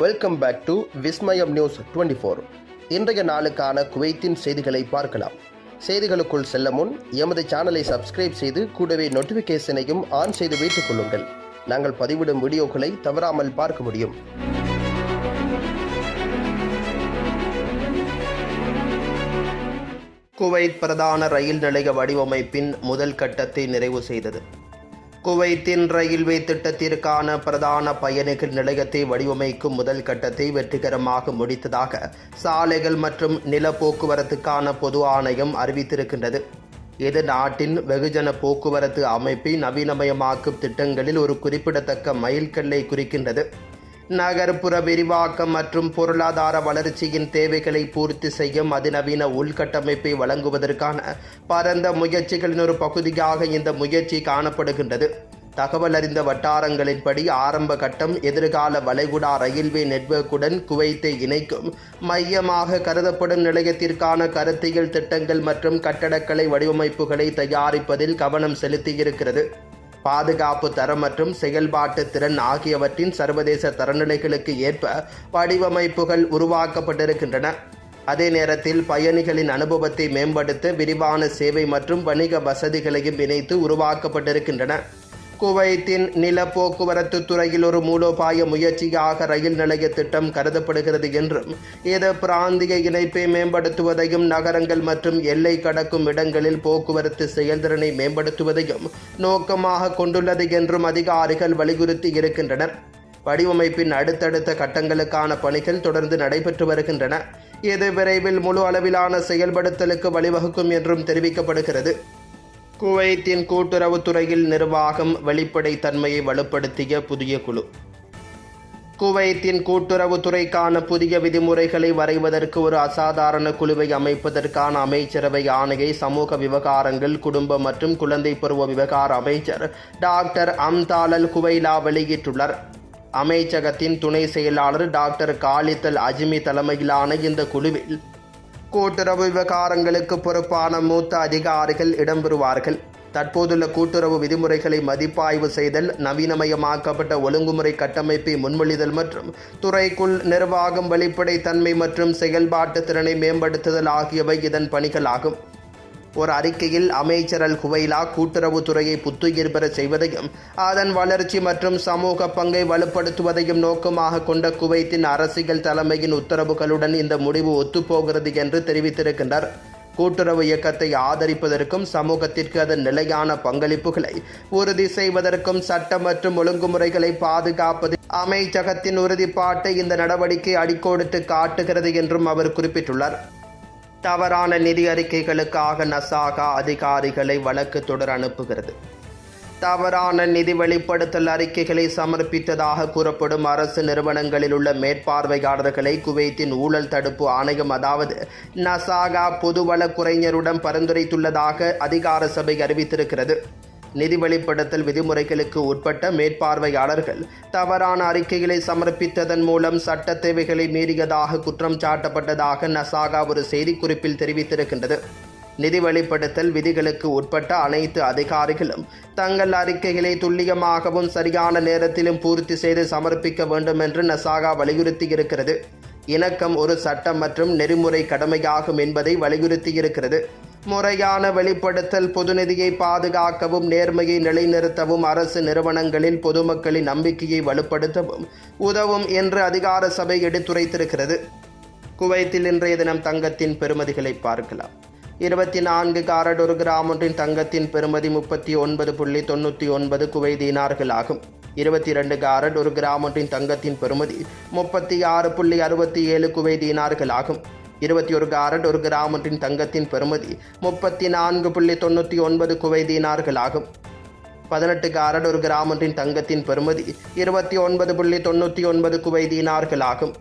Welcome back to Vismayam news 24. இன்றைய நாளுக்கான குவைத்தின் செய்திகளை பார்க்கலாம். செய்திகளுக்குள் செல்ல முன் எமது சேனலை சப்ஸ்கிரைப் செய்து கூடவே நோட்டிஃபிகேஷனையும் ஆன் செய்து வைத்துக் கொள்ளுங்கள். நாங்கள் பதிவிடும் வீடியோக்களை தவறாமல் பார்க்க முடியும். குவைத் பிரதான ரயில் நிலைய வடிவமைப்பின் முதல் கட்டத்தை நிறைவு செய்தது. குவைத்தின் ரயில்வே திட்டத்திற்கான பிரதான பயணிகள் நிலையத்தை வடிவமைக்கும் முதல் கட்டத்தை வெற்றிகரமாக முடித்ததாக சாலைகள் மற்றும் நில போக்குவரத்துக்கான பொது ஆணையம் அறிவித்திருக்கின்றது. இது நாட்டின் வெகுஜன போக்குவரத்து அமைப்பை நவீனமயமாக்கும் திட்டங்களில் ஒரு குறிப்பிடத்தக்க மைல்கல்லை குறிக்கின்றது. நகர்ப்புற விரிவாக்கம் மற்றும் பொருளாதார வளர்ச்சியின் தேவைகளை பூர்த்தி செய்யும் அதிநவீன உள்கட்டமைப்பை வழங்குவதற்கான பரந்த முயற்சிகளின் ஒரு பகுதியாக இந்த முயற்சி காணப்படுகின்றது. தகவல் அறிந்த வட்டாரங்களின்படி ஆரம்ப கட்டம் எதிர்கால வளைகுடா ரயில்வே நெட்வொர்க்குடன் குவைத்தை இணைக்கும் மையமாக கருதப்படும் நிலையத்திற்கான கருத்தியல் திட்டங்கள் மற்றும் கட்டடக்கலை வடிவமைப்புகளை தயாரிப்பதில் கவனம் செலுத்தியிருக்கிறது. பாதுகாப்பு தரம் மற்றும் செயல்பாட்டு திறன் ஆகியவற்றின் சர்வதேச தரநிலைகளுக்கு ஏற்ப வடிவமைப்புகள் உருவாக்கப்பட்டிருக்கின்றன. அதே நேரத்தில் பயணிகளின் அனுபவத்தை மேம்படுத்த விரிவான சேவை மற்றும் வணிக வசதிகளையும் இணைத்து உருவாக்கப்பட்டிருக்கின்றன. குவைத்தின் நில போக்குவரத்து துறையில் ஒரு மூலோபாய முயற்சியாக ரயில் நிலைய திட்டம் கருதப்படுகிறது என்றும் இது பிராந்திய இணைப்பை மேம்படுத்துவதையும் நகரங்கள் மற்றும் எல்லை கடக்கும் இடங்களில் போக்குவரத்து செயல்திறனை மேம்படுத்துவதையும் நோக்கமாக கொண்டுள்ளது என்றும் அதிகாரிகள் வலியுறுத்தி இருக்கின்றனர். வடிவமைப்பின் அடுத்தடுத்த கட்டங்களுக்கான பணிகள் தொடர்ந்து நடைபெற்று வருகின்றன. இது விரைவில் முழு அளவிலான செயல்படுத்தலுக்கு வழிவகுக்கும் என்றும் தெரிவிக்கப்படுகிறது. குவைத்தின் கூட்டுறவுத்துறையில் நிர்வாகம் வெளிப்படைத்தன்மையை வலுப்படுத்திய புதிய குழு. குவைத்தின் கூட்டுறவுத்துறைக்கான புதிய விதிமுறைகளை வரைவதற்கு ஒரு அசாதாரண குழுவை அமைப்பதற்கான அமைச்சரவை ஆணையை சமூக விவகாரங்கள், குடும்ப மற்றும் குழந்தை பருவ விவகார அமைச்சர் டாக்டர் அம்தாலல் குவைலா வெளியிட்டுள்ளார். அமைச்சகத்தின் துணை செயலாளர் டாக்டர் காலித்தல் அஜ்மி தலைமையிலான இந்த குழுவில் கூட்டுறவு விவகாரங்களுக்கு பொறுப்பான மூத்த அதிகாரிகள் இடம்பெறுவார்கள். தற்போதுள்ள கூட்டுறவு விதிமுறைகளை மதிப்பாய்வு செய்தல், நவீனமயமாக்கப்பட்ட ஒழுங்குமுறை கட்டமைப்பை முன்மொழிதல் மற்றும் துறைக்குள் நிர்வாகம், வெளிப்படைத்தன்மை மற்றும் செயல்பாட்டு திறனை மேம்படுத்துதல் ஆகியவை இதன் பணிகளாகும். ஒரு அறிக்கையில் அமைச்சர் அல் குவைலா கூட்டுறவுத்துறையை புத்துயிர் பெற செய்வதையும் அதன் வளர்ச்சி மற்றும் சமூக பங்கை வலுப்படுத்துவதையும் நோக்கமாக கொண்ட குவைத்தின் அரசியல் தலைமையின் உத்தரவுகளுடன் இந்த முடிவு ஒத்துப்போகிறது என்று தெரிவித்திருக்கின்றார். கூட்டுறவு இயக்கத்தை ஆதரிப்பதற்கும் சமூகத்திற்கு அதன் நிலையான பங்களிப்புகளை உறுதி செய்வதற்கும் சட்டம் மற்றும் ஒழுங்குமுறைகளை பாதுகாப்பது அமைச்சகத்தின் உறுதிப்பாட்டை இந்த நடவடிக்கை அடிக்கோடிட்டு காட்டுகிறது என்றும் அவர் குறிப்பிட்டுள்ளார். தவறான நிதி அறிக்கைகளுக்காக நசாகா அதிகாரிகளை வழக்கு தொடர அனுப்புகிறது. தவறான நிதி வெளிப்படுத்தல் அறிக்கைகளை சமர்ப்பித்ததாக கூறப்படும் அரசு நிறுவனங்களில் உள்ள மேற்பார்வையாளர்களை குவைத்தின் ஊழல் தடுப்பு ஆணையம் அதாவது நசாகா பொதுவள குறைஞருடன் பரிந்துரைத்துள்ளதாக அதிகார சபை அறிவித்திருக்கிறது. நிதி வெளிப்படுத்தல் விதிமுறைகளுக்கு உட்பட்ட மேற்பார்வையாளர்கள் தவறான அறிக்கைகளை சமர்ப்பித்ததன் மூலம் சட்ட தேவைகளை மீறியதாக குற்றம் சாட்டப்பட்டதாக நசாகா ஒரு செய்திக்குறிப்பில் தெரிவித்திருக்கின்றது. நிதி வெளிப்படுத்தல் விதிகளுக்கு உட்பட்ட அனைத்து அதிகாரிகளும் தங்கள் அறிக்கைகளை துல்லியமாகவும் சரியான நேரத்திலும் பூர்த்தி செய்து சமர்ப்பிக்க வேண்டும் என்று நசாகா வலியுறுத்தியிருக்கிறது. இணக்கம் ஒரு சட்டம் மற்றும் நெறிமுறை கடமையாகும் என்பதை வலியுறுத்தியிருக்கிறது. முறையான வெளிப்படுத்தல் பொது நிதியை பாதுகாக்கவும், நேர்மையை நிலைநிறுத்தவும், அரசு நிறுவனங்களில் பொதுமக்களின் நம்பிக்கையை வலுப்படுத்தவும் உதவும் என்று அதிகார சபை எடுத்துரைத்திருக்கிறது. குவைத்தில் இன்றைய தினம் தங்கத்தின் பெறுமதிகளை பார்க்கலாம். 24 காரட் ஒரு கிராம் ஒன்றின் தங்கத்தின் பெறுமதி 39.99 குவைத் தீனார்கள் ஆகும். 22 காரட் ஒரு கிராம் ஒன்றின் தங்கத்தின் பெறுமதி 36.67 குவைத் தீனார்கள் ஆகும். 21 காரட் ஒரு கிராம் ஒன்றின் தங்கத்தின் பெறுமதி 34.99 குவைத் தீனார்கள் ஆகும். 18 காரட் ஒரு கிராம் ஒன்றின் தங்கத்தின் பெறுமதி 29.99 குவைத் தீனார்கள் ஆகும்.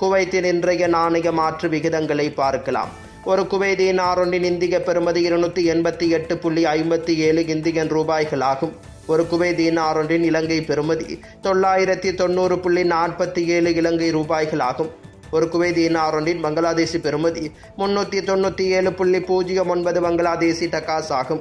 குவைத்தின் இன்றைய நாணய மாற்று விகிதங்களை பார்க்கலாம். ஒரு குவைத் தீனார் ஒன்றின் இந்திய பெறுமதி 288.57 இந்தியன் ரூபாய்கள் ஆகும். ஒரு குவைத் தீனார் ஒன்றின் இலங்கை பெறுமதி 990.47 இலங்கை ரூபாய்கள் ஆகும். ஒரு குவைத் தீனார் ஒன்றின் பங்களாதேசி பெறுமதி 397.09 பங்களாதேசி டகாஸ் ஆகும்.